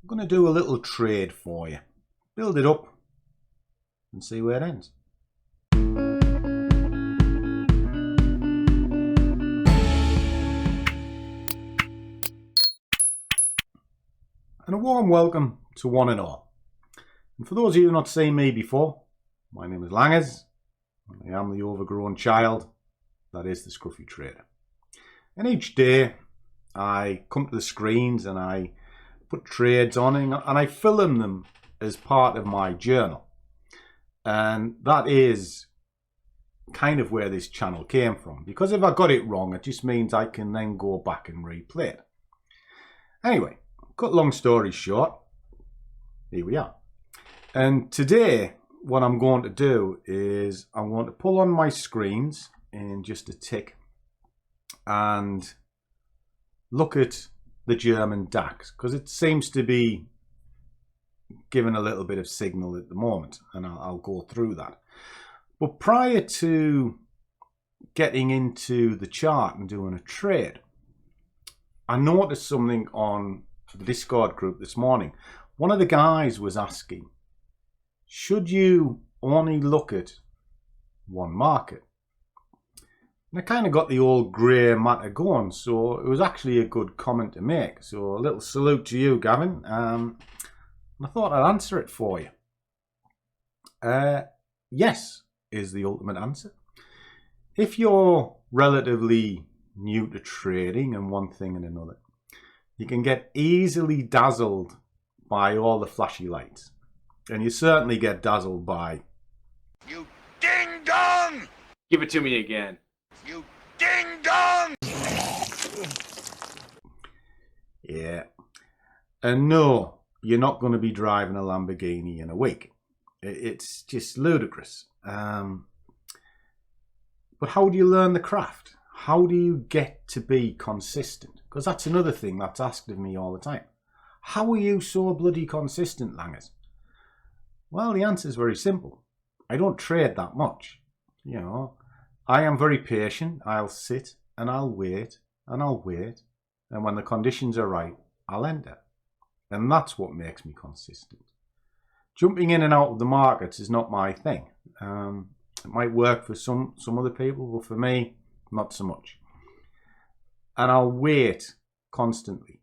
I'm going to do a little trade for you. Build it up and see where it ends. And a warm welcome to one and all. And for those of you who have not seen me before, my name is Langers. I am the overgrown child that is the Scruffy Trader. And each day I come to the screens and I put trades on and I film them as part of my journal. And that is kind of where this channel came from. Because if I got it wrong, it just means I can then go back and replay it. Anyway, cut long story short, here we are. And today, what I'm going to do is I'm going to pull on my screens in just a tick and look at the German DAX, because it seems to be giving a little bit of signal at the moment, and I'll go through that. But prior to getting into the chart and doing a trade, I noticed something on the Discord group this morning. One of the guys was asking, should you only look at one market? And I kind of got the old grey matter going, so it was actually a good comment to make. So a little salute to you, Gavin. And I thought I'd answer it for you. Yes is the ultimate answer. If you're relatively new to trading and one thing and another, you can get easily dazzled by all the flashy lights. And you certainly get dazzled by... You ding dong! Give it to me again. You ding dong! Yeah. And no, you're not going to be driving a Lamborghini in a week. It's just ludicrous. But how do you learn the craft? How do you get to be consistent? Because that's another thing that's asked of me all the time. How are you so bloody consistent, Langers? Well, the answer is very simple. I don't trade that much. You know, I am very patient. I'll sit and I'll wait and I'll wait. And when the conditions are right, I'll enter. And that's what makes me consistent. Jumping in and out of the markets is not my thing. It might work for some other people, but for me, not so much. And I'll wait constantly.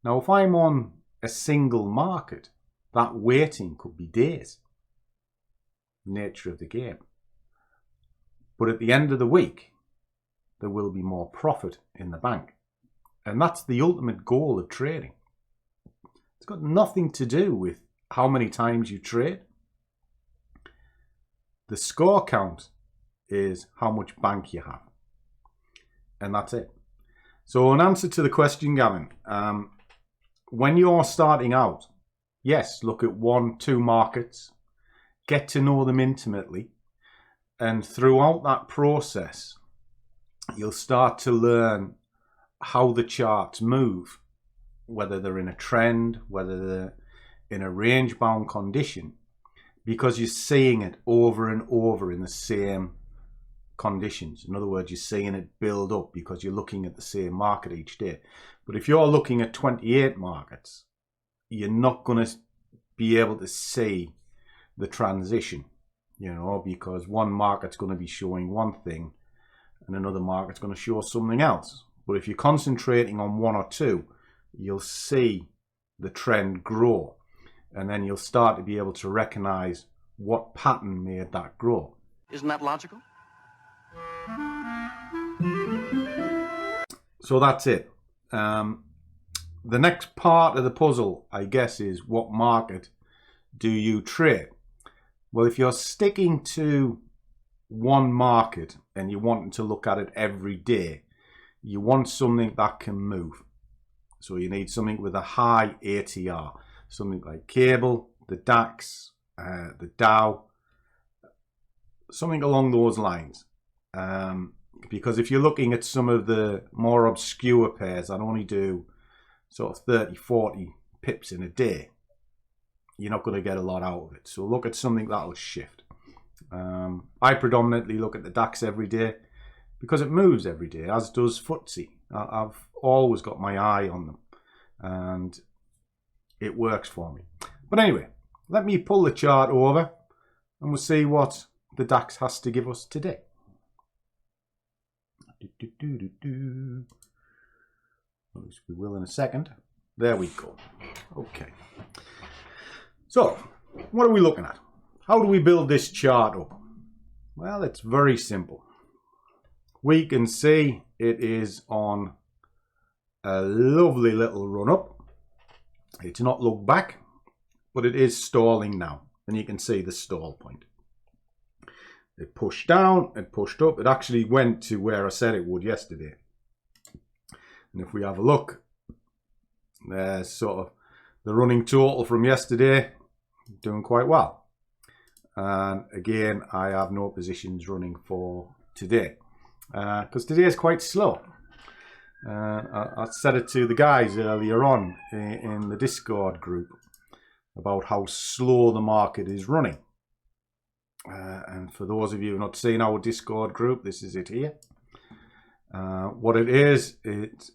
Now, if I'm on a single market, that waiting could be days. Nature of the game. But at the end of the week, there will be more profit in the bank. And that's the ultimate goal of trading. It's got nothing to do with how many times you trade. The score count is how much bank you have. And that's it. So in answer to the question, Gavin, when you're starting out, yes, look at 1-2 markets, get to know them intimately, and throughout that process, you'll start to learn how the charts move, whether they're in a trend, whether they're in a range-bound condition, because you're seeing it over and over in the same conditions. In other words, you're seeing it build up because you're looking at the same market each day. But if you're looking at 28 markets, you're not going to be able to see the transition, you know, because one market's going to be showing one thing and another market's going to show something else. But if you're concentrating on one or two, you'll see the trend grow, and then you'll start to be able to recognize what pattern made that grow. Isn't that logical? So that's it. The next part of the puzzle, I guess, is what market do you trade? Well, if you're sticking to one market and you're wanting to look at it every day, you want something that can move. So you need something with a high ATR, something like cable, the DAX, the Dow, something along those lines. Because if you're looking at some of the more obscure pairs that only do sort of 30, 40 pips in a day, you're not going to get a lot out of it. So look at something that'll shift. I predominantly look at the DAX every day because it moves every day, as does FTSE. I've always got my eye on them. And it works for me. But anyway, let me pull the chart over and we'll see what the DAX has to give us today. At least we will in a second. There we go. Okay. So, what are we looking at? How do we build this chart up? Well, it's very simple. We can see it is on a lovely little run up. It's not looked back, but it is stalling now. And you can see the stall point. It pushed down, it pushed up. It actually went to where I said it would yesterday. And if we have a look, there's sort of the running total from yesterday, doing quite well. And again, I have no positions running for today because today is quite slow. I said it to the guys earlier on in the Discord group about how slow the market is running. And for those of you who have not seen our Discord group, this is it here. What it is,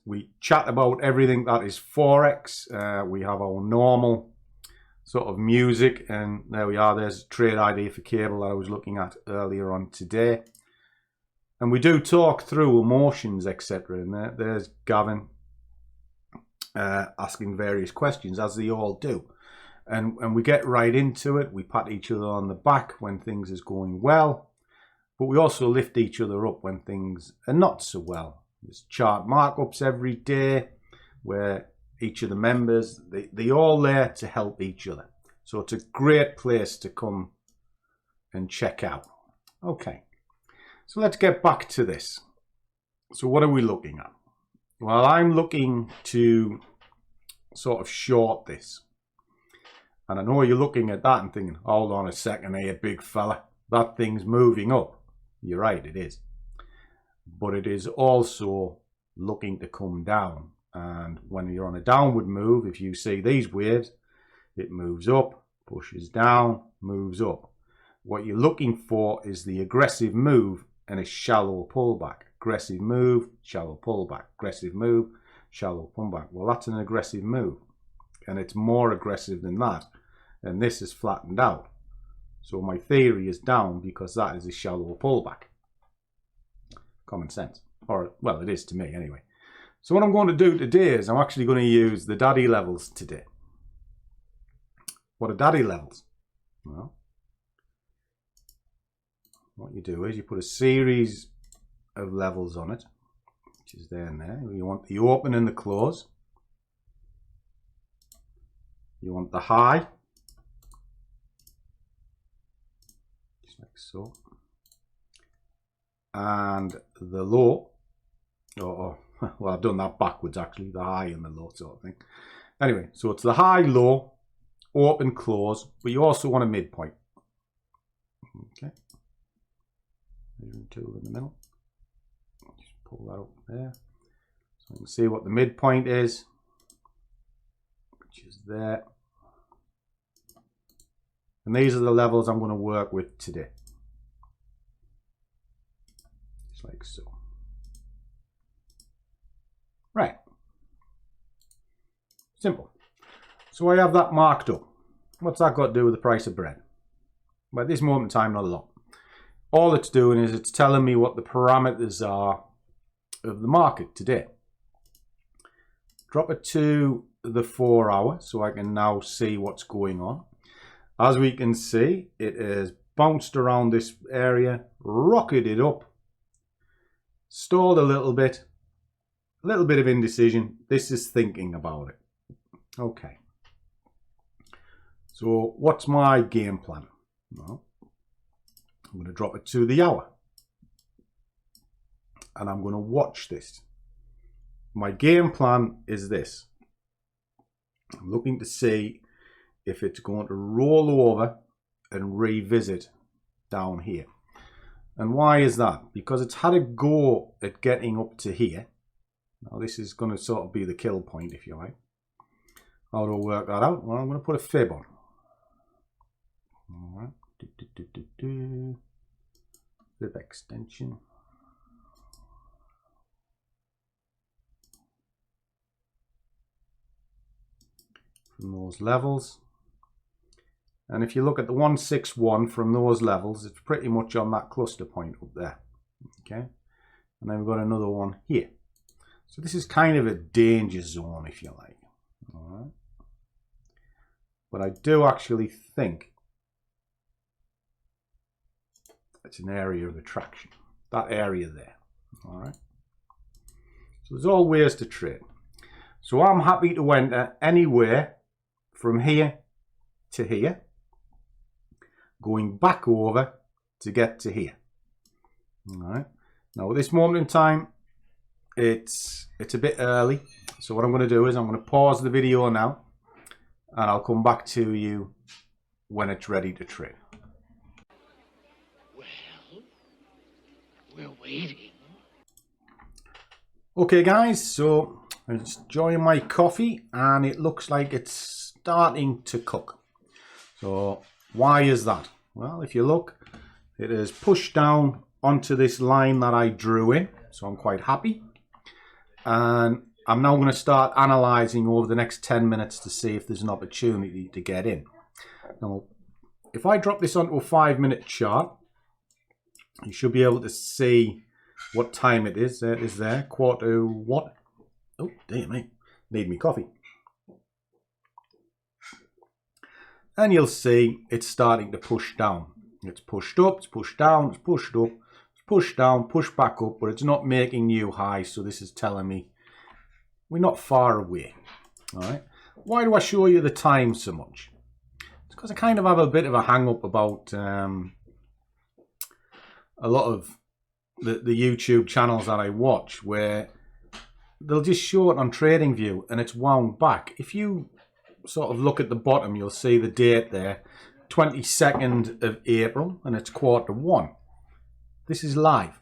we chat about everything that is Forex. We have our normal sort of music, and there we are. There's a trade ID for cable that I was looking at earlier on today. And we do talk through emotions, etc. And there's Gavin asking various questions, as they all do. And we get right into it. We pat each other on the back when things is going well. But we also lift each other up when things are not so well. There's chart markups every day where each of the members, they're all there to help each other. So it's a great place to come and check out. Okay, so let's get back to this. So what are we looking at? Well, I'm looking to sort of short this. And I know you're looking at that and thinking, hold on a second here, big fella. That thing's moving up. You're right, it is. But it is also looking to come down. And when you're on a downward move, if you see these waves, it moves up, pushes down, moves up. What you're looking for is the aggressive move and a shallow pullback. Aggressive move, shallow pullback. Aggressive move, shallow pullback. Well, that's an aggressive move. And it's more aggressive than that. And this is flattened out. So my theory is down because that is a shallow pullback. Common sense. Or, well, it is to me anyway. So what I'm going to do today is I'm actually going to use the daddy levels today. What are daddy levels? Well, what you do is you put a series of levels on it, which is there and there. You want the open and the close. You want the high, just like so, and the low. Well, I've done that backwards actually, the high and the low sort of thing. Anyway, so it's the high, low, open, close, but you also want a midpoint. Okay, measuring tool in the middle. Just pull that up there, so you can see what the midpoint is, which is there. And these are the levels I'm going to work with today. Just like so. Right. Simple. So I have that marked up. What's that got to do with the price of bread? Well, at this moment in time, not a lot. All it's doing is it's telling me what the parameters are of the market today. Drop it to the 4 hour so I can now see what's going on. As we can see, it has bounced around this area, rocketed up, stalled a little bit of indecision. This is thinking about it. Okay. So what's my game plan? Well, I'm going to drop it to the hour. And I'm going to watch this. My game plan is this. I'm looking to see if it's going to roll over and revisit down here. And why is that? Because it's had a go at getting up to here. Now this is going to sort of be the kill point, if you like. How do I work that out? Well, I'm going to put a fib on. All right. Fib extension. from those levels. And if you look at the 161 from those levels, it's pretty much on that cluster point up there. Okay, and then we've got another one here. So this is kind of a danger zone, if you like. All right. But I do actually think it's an area of attraction. That area there. All right. So there's all ways to trade. So I'm happy to enter anywhere from here to here, going back over to get to here. All right. Now at this moment in time, it's a bit early. So what I'm going to do is I'm going to pause the video now, and I'll come back to you when it's ready to trade. Well, we're waiting. Okay guys, so I'm just enjoying my coffee and it looks like it's starting to cook. So why is that? Well, if you look, it is pushed down onto this line that I drew in, so I'm quite happy. And I'm now going to start analysing over the next 10 minutes to see if there's an opportunity to get in. Now, if I drop this onto a 5-minute chart, you should be able to see what time it is. There it is there, quarter what? Oh, dear me, need me coffee. And you'll see it's starting to push down. It's pushed up, it's pushed down, it's pushed up, it's pushed down, pushed back up, but it's not making new highs, so this is telling me we're not far away. All right. Why do I show you the time so much? It's because I kind of have a bit of a hang up about a lot of the YouTube channels that I watch, where they'll just show it on TradingView and it's wound back. If you sort of look at the bottom, you'll see the date there, 22nd of April, and it's Q1. This is live.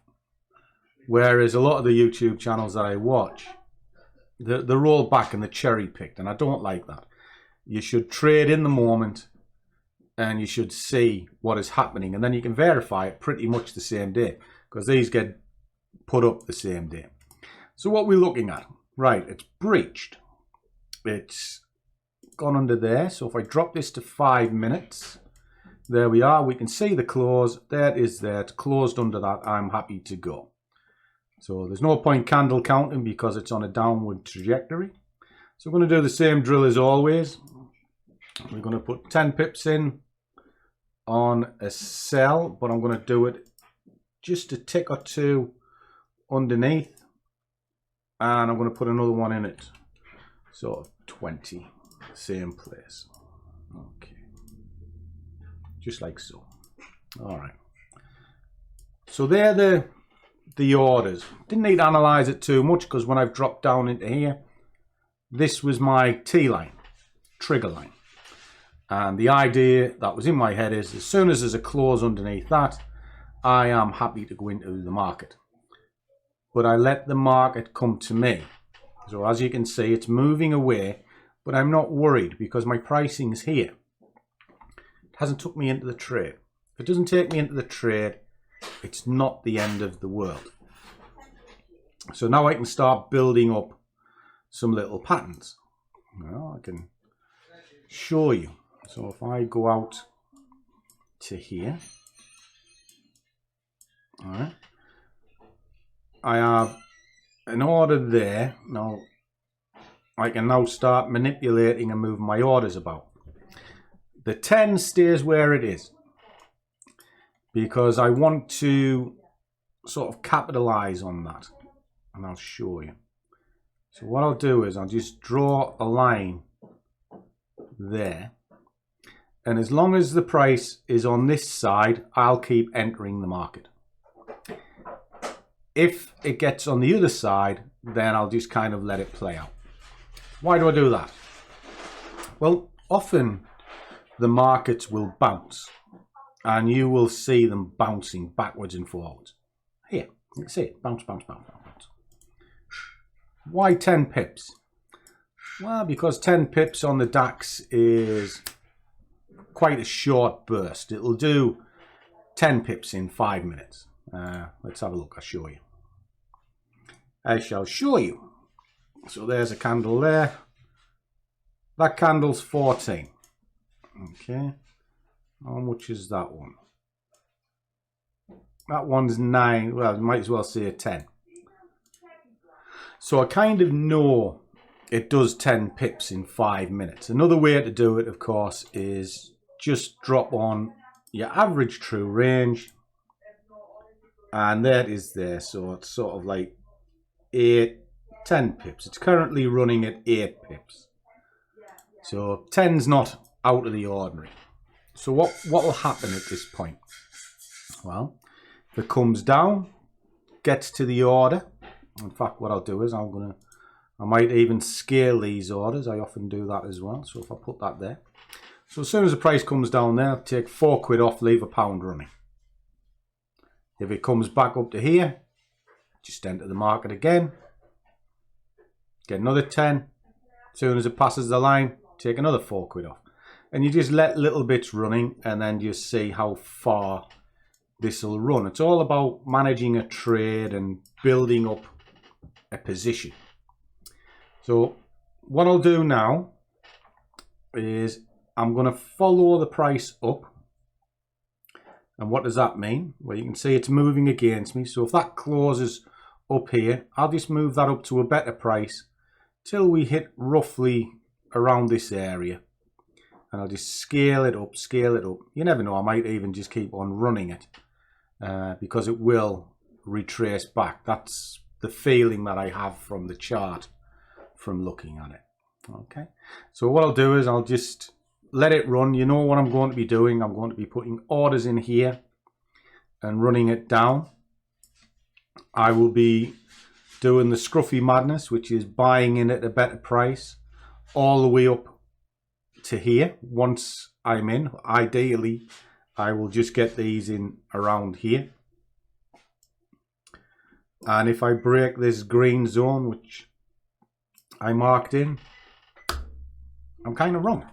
Whereas a lot of the YouTube channels that I watch, they're rolled back and they're cherry picked, and I don't like that. You should trade in the moment and you should see what is happening, and then you can verify it pretty much the same day, because these get put up the same day. So what we're looking at, right, it's breached. It's gone under there. So if I drop this to 5 minutes, there we are. We can see the close. There it is there. It's closed under that. I'm happy to go. So there's no point candle counting because it's on a downward trajectory. So we're going to do the same drill as always. We're going to put 10 pips in on a sell, but I'm going to do it just a tick or two underneath, and I'm going to put another one in it, sort of 20, same place. Okay, just like so. All right, so they're the orders. Didn't need to analyze it too much, because when I've dropped down into here, this was my T line, trigger line, and the idea that was in my head is, as soon as there's a close underneath that, I am happy to go into the market. But I let the market come to me. So as you can see, it's moving away, but I'm not worried because my pricing is here. It hasn't took me into the trade. If it doesn't take me into the trade, it's not the end of the world. So now I can start building up some little patterns. Well, I can show you. So if I go out to here, all right, I have an order there. Now I can now start manipulating and moving my orders about. The 10 stays where it is because I want to sort of capitalize on that, and I'll show you. So what I'll do is I'll just draw a line there, and as long as the price is on this side, I'll keep entering the market. If it gets on the other side, then I'll just kind of let it play out. Why do I do that? Well, often the markets will bounce, and you will see them bouncing backwards and forwards. Here, you can see it, bounce, bounce, bounce, bounce. Why 10 pips? Well, because 10 pips on the DAX is quite a short burst. It'll do 10 pips in 5 minutes. Let's have a look. I'll show you. I shall show you. So there's a candle there. That candle's 14. Okay. How much is that one? That one's 9. Well, you might as well say 10. So I kind of know it does 10 pips in 5 minutes. Another way to do it, of course, is just drop on your average true range. And there it is there. So it's sort of like 10 pips. It's currently running at 8 pips. So 10's not out of the ordinary. So what will happen at this point? Well, if it comes down, gets to the order. In fact, what I'll do is I might even scale these orders. I often do that as well. So if I put that there. So as soon as the price comes down there, I'll take £4 off, leave £1 running. If it comes back up to here, just enter the market again. Get another 10. As soon as it passes the line, take another £4 off. And you just let little bits running and then just see how far this will run. It's all about managing a trade and building up a position. So what I'll do now is I'm going to follow the price up. And what does that mean? Well, you can see it's moving against me. So if that closes up here, I'll just move that up to a better price till we hit roughly around this area. And I'll just scale it up, scale it up. You never know, I might even just keep on running it because it will retrace back. That's the feeling that I have from the chart from looking at it. Okay, so what I'll do is I'll just let it run. You know what I'm going to be doing. I'm going to be putting orders in here and running it down. I will be doing the Scruffy Madness, which is buying in at a better price all the way up to here. Once I'm in, ideally I will just get these in around here, and if I break this green zone which I marked in, I'm kind of wrong.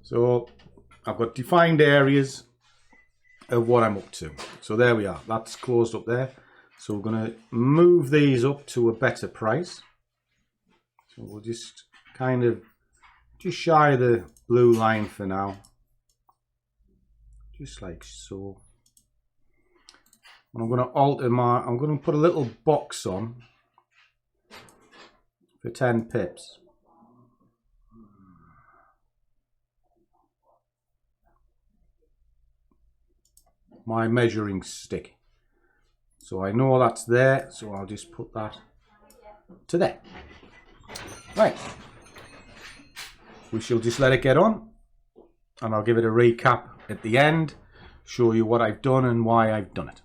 So I've got defined areas of what I'm up to. So there we are, that's closed up there. So we're going to move these up to a better price. So we'll just kind of just shy of the blue line for now, just like so. And I'm going to alter I'm going to put a little box on for 10 pips. My measuring stick. So I know that's there, so I'll just put that to there. Right. We shall just let it get on, and I'll give it a recap at the end, show you what I've done and why I've done it.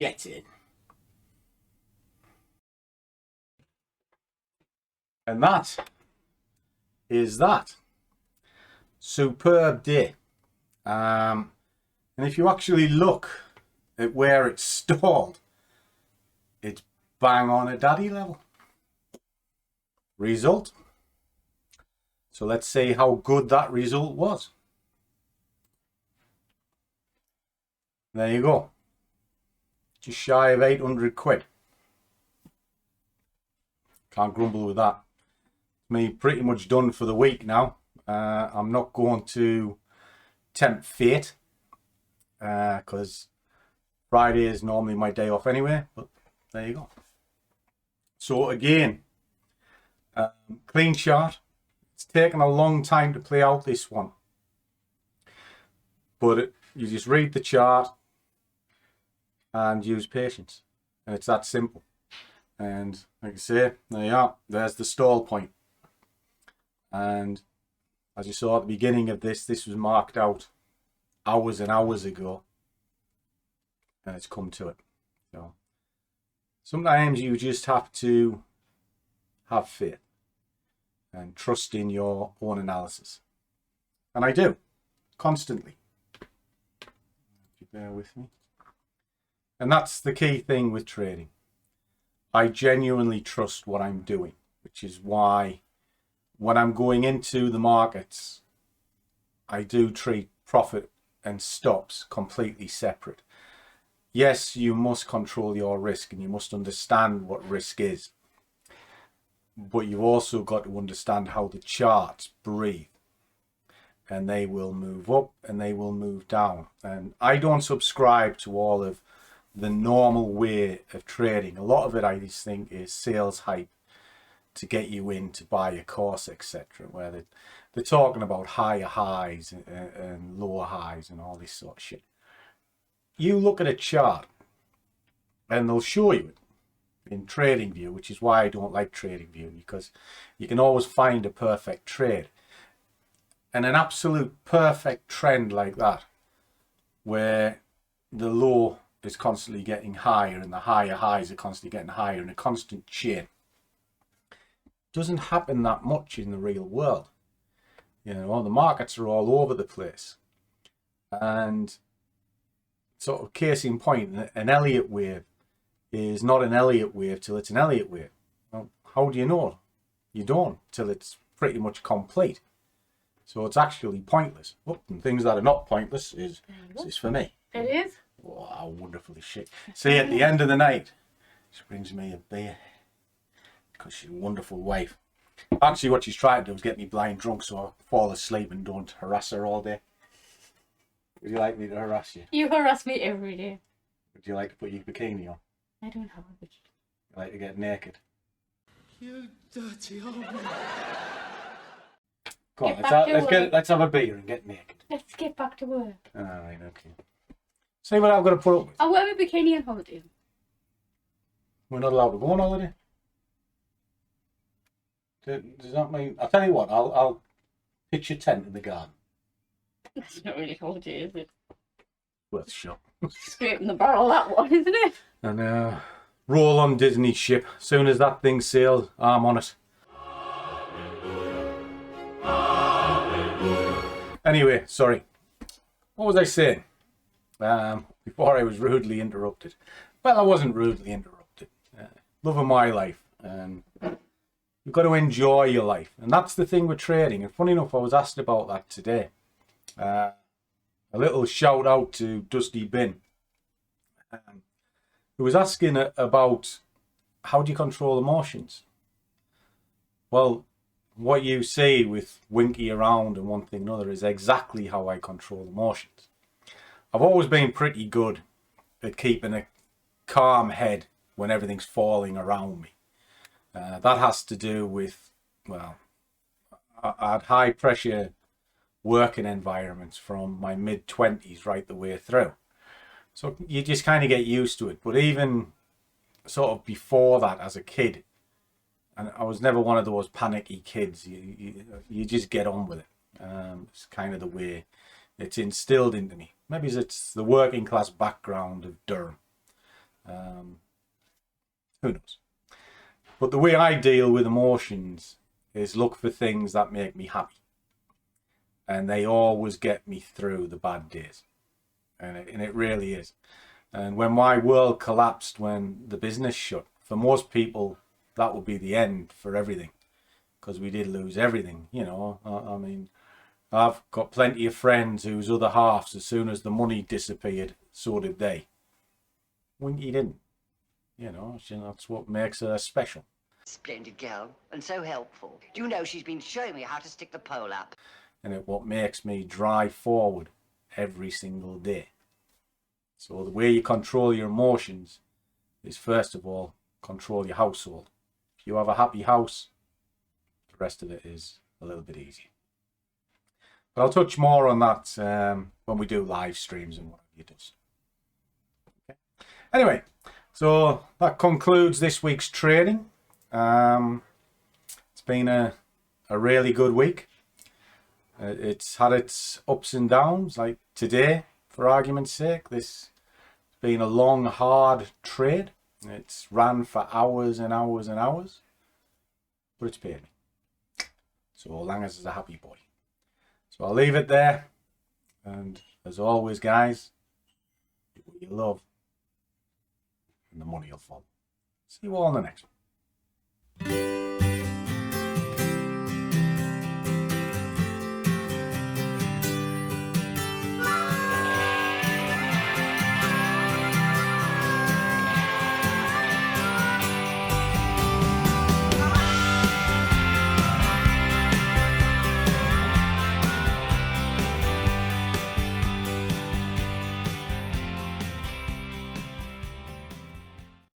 Get it. And that is that. Superb day. And if you actually look at where it's stalled, it's bang on a daddy level. Result. So let's see how good that result was. There you go. Just shy of 800 quid. Can't grumble with that. Me pretty much done for the week now. I'm not going to tempt fate because Friday is normally my day off anyway, but there you go. So again, clean chart. It's taken a long time to play out this one, but you just read the chart and use patience, and it's that simple. And like I say, there you are. There's the stall point. And as you saw at the beginning of this was marked out hours and hours ago, and it's come to it. So sometimes you just have to have faith and trust in your own analysis, and I do constantly. If you bear with me. And that's the key thing with trading. I genuinely trust what I'm doing, which is why when I'm going into the markets, I do treat profit and stops completely separate. Yes, you must control your risk and you must understand what risk is. But you've also got to understand how the charts breathe. And they will move up and they will move down. And I don't subscribe to all of the normal way of trading. A lot of it I just think is sales hype to get you in to buy a course, etc., where they're talking about higher highs and lower highs and all this sort of shit. You look at a chart and they'll show you it in TradingView, which is why I don't like TradingView, because you can always find a perfect trade. And an absolute perfect trend like that, where the low is constantly getting higher and the higher highs are constantly getting higher in a constant chain, doesn't happen that much in the real world. You know, the markets are all over the place. And sort of case in point, an Elliott wave is not an Elliott wave till it's an Elliott wave. Well, how do you know? You don't till it's pretty much complete. So it's actually pointless. Oh, and things that are not pointless is for me. It is? Wow, wonderful as shit. See, at the end of the night, she brings me a beer because she's a wonderful wife. Actually, what she's trying to do is get me blind drunk so I fall asleep and don't harass her all day. Would you like me to harass you? You harass me every day. Would you like to put your bikini on? I don't have a bikini. Would you like to get naked? You dirty old man. Come on, Get back to work. let's have a beer and get naked. Let's get back to work. Alright, okay. See what I've got to put up with. I'll wear my bikini on holiday. We're not allowed to go on holiday. Does that mean... I'll tell you what, I'll pitch a tent in the garden. That's not really holiday, is it? Worth a shot. Scraping the barrel, that one, isn't it? And roll on Disney's ship. Soon as that thing sails, I'm on it. Anyway, sorry. What was I saying? Before I was rudely interrupted. Well, I wasn't rudely interrupted. Love of my life. And you've got to enjoy your life. And that's the thing with trading. And funny enough, I was asked about that today. A little shout out to Dusty Bin. Who was asking about how do you control emotions? Well, what you see with Winky around and one thing and another is exactly how I control emotions. I've always been pretty good at keeping a calm head when everything's falling around me. That has to do with, well, I had high pressure working environments from my mid-20s right the way through. So you just kind of get used to it. But even sort of before that, as a kid, and I was never one of those panicky kids. You just get on with it. It's kind of the way it's instilled into me. Maybe it's the working class background of Durham. Who knows? But the way I deal with emotions is look for things that make me happy. And they always get me through the bad days. And it really is. And when my world collapsed, when the business shut, for most people, that would be the end for everything. Because we did lose everything, you know. I mean, I've got plenty of friends whose other halves, as soon as the money disappeared, so did they. Winky didn't. You know, that's what makes her special. Splendid girl, and so helpful. Do you know she's been showing me how to stick the pole up? And it's what makes me drive forward every single day. So the way you control your emotions is, first of all, control your household. If you have a happy house, the rest of it is a little bit easier. But I'll touch more on that when we do live streams and what you do. Okay. Anyway, so that concludes this week's trading. It's been a really good week. It's had its ups and downs, like today, for argument's sake. This has been a long, hard trade. It's ran for hours and hours and hours, but it's paid me. So long as it's a happy boy. So I'll leave it there. And as always, guys, do what you love, and the money will follow. See you all in the next one.